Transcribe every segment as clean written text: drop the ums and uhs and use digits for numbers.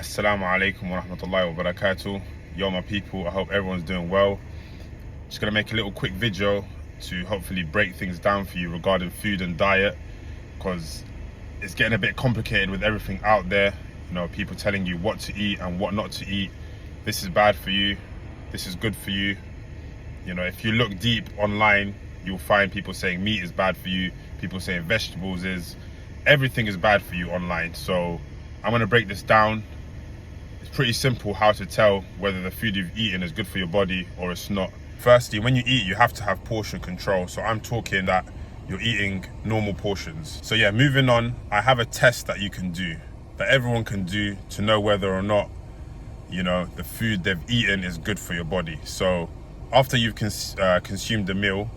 Assalamu alaikum wa rahmatullahi wa barakatuh. Yo my people, I hope everyone's doing well. Just gonna make a little quick video to hopefully break things down for you regarding food and diet, because it's getting a bit complicated with everything out there. You know, people telling you what to eat and what not to eat. This is bad for you, this is good for you. You know, if you look deep online, you'll find people saying meat is bad for you, people saying vegetables is, everything is bad for you online. So I'm gonna break this down. It's pretty simple how to tell whether the food you've eaten is good for your body or it's not. Firstly, when you eat, you have to have portion control. So I'm talking that you're eating normal portions. So yeah, moving on, I have a test that you can do, that everyone can do to know whether or not, you know, the food they've eaten is good for your body. So after you've consumed the meal,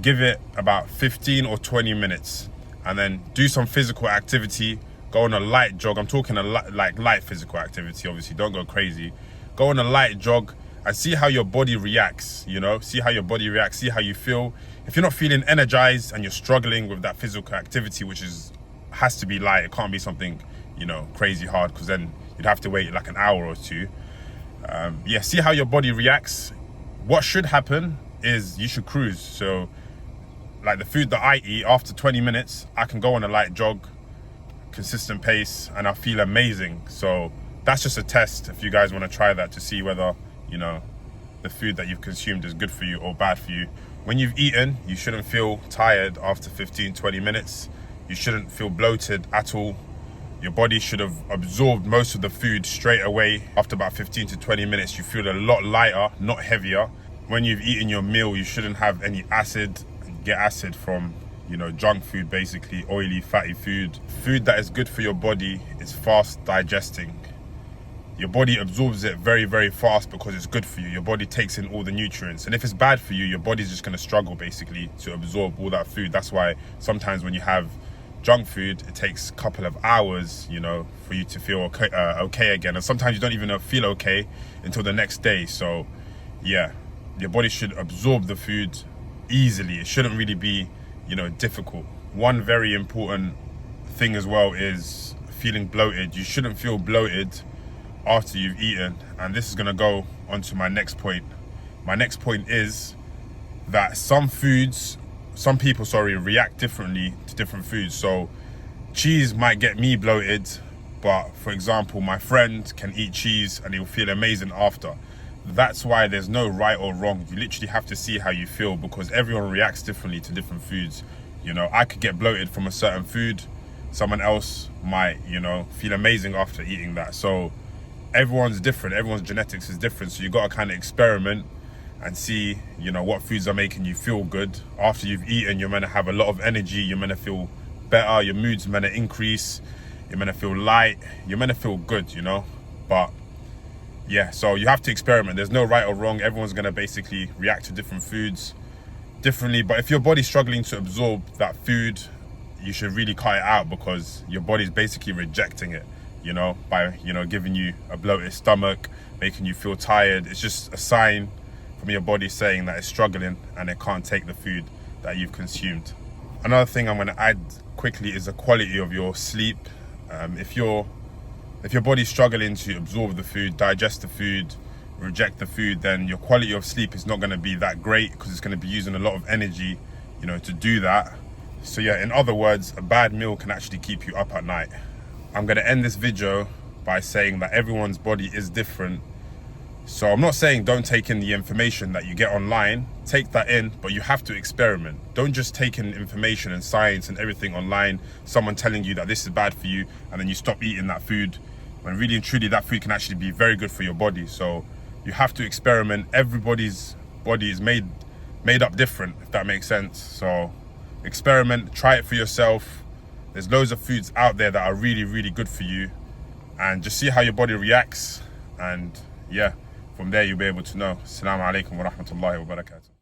give it about 15 or 20 minutes and then do some physical activity. Go on a light jog. I'm talking like light physical activity, obviously, don't go crazy. Go on a light jog and see how your body reacts, you know, see how your body reacts, see how you feel. If you're not feeling energized and you're struggling with that physical activity, which has to be light, it can't be something, you know, crazy hard, because then you'd have to wait like an hour or two. Yeah, see how your body reacts. What should happen is you should cruise. So like the food that I eat, after 20 minutes, I can go on a light jog, consistent pace, and I feel amazing. So that's just a test if you guys want to try that, to see whether, you know, the food that you've consumed is good for you or bad for you. When you've eaten, you shouldn't feel tired after 15-20 minutes. You shouldn't feel bloated at all. Your body should have absorbed most of the food straight away. After about 15 to 20 minutes, you feel a lot lighter, not heavier. When you've eaten your meal, you shouldn't have any acid. Get acid from, you know, junk food, basically oily, fatty food. Food that is good for your body is fast digesting. Your body absorbs it very, very fast because it's good for you. Your body takes in all the nutrients. And if it's bad for you, your body's just gonna struggle basically to absorb all that food. That's why sometimes when you have junk food, it takes a couple of hours, you know, for you to feel okay again. And sometimes you don't even feel okay until the next day. So yeah, your body should absorb the food easily. It shouldn't really be, you know, difficult. One very important thing as well is feeling bloated. You shouldn't feel bloated after you've eaten, and this is going to go on to my next point. My next point is that some people react differently to different foods. So cheese might get me bloated, but for example, my friend can eat cheese and he'll feel amazing after. That's why there's no right or wrong. You literally have to see how you feel, because everyone reacts differently to different foods. You know, I could get bloated from a certain food. Someone else might, you know, feel amazing after eating that. So everyone's different. Everyone's genetics is different. So you got to kind of experiment and see, you know, what foods are making you feel good. After you've eaten, you're meant to have a lot of energy. You're meant to feel better. Your mood's meant to increase. You're meant to feel light. You're meant to feel good, you know. But yeah, so you have to experiment. There's no right or wrong. Everyone's going to basically react to different foods differently. But if your body's struggling to absorb that food, you should really cut it out, because your body's basically rejecting it, you know, by, you know, giving you a bloated stomach, making you feel tired. It's just a sign from your body saying that it's struggling and it can't take the food that you've consumed. Another thing I'm going to add quickly is the quality of your sleep. If your body's struggling to absorb the food, digest the food, reject the food, then your quality of sleep is not going to be that great, because it's going to be using a lot of energy, you know, to do that. So yeah, in other words, a bad meal can actually keep you up at night. I'm going to end this video by saying that everyone's body is different. So I'm not saying don't take in the information that you get online. Take that in, but you have to experiment. Don't just take in information and science and everything online, someone telling you that this is bad for you, and then you stop eating that food, when really and truly that food can actually be very good for your body. So you have to experiment. Everybody's body is made up different, if that makes sense. So experiment, try it for yourself. There's loads of foods out there that are really, really good for you, and just see how your body reacts. And yeah, from there you'll be able to know. Assalamu alaikum wa rahmatullahi wa barakatuh.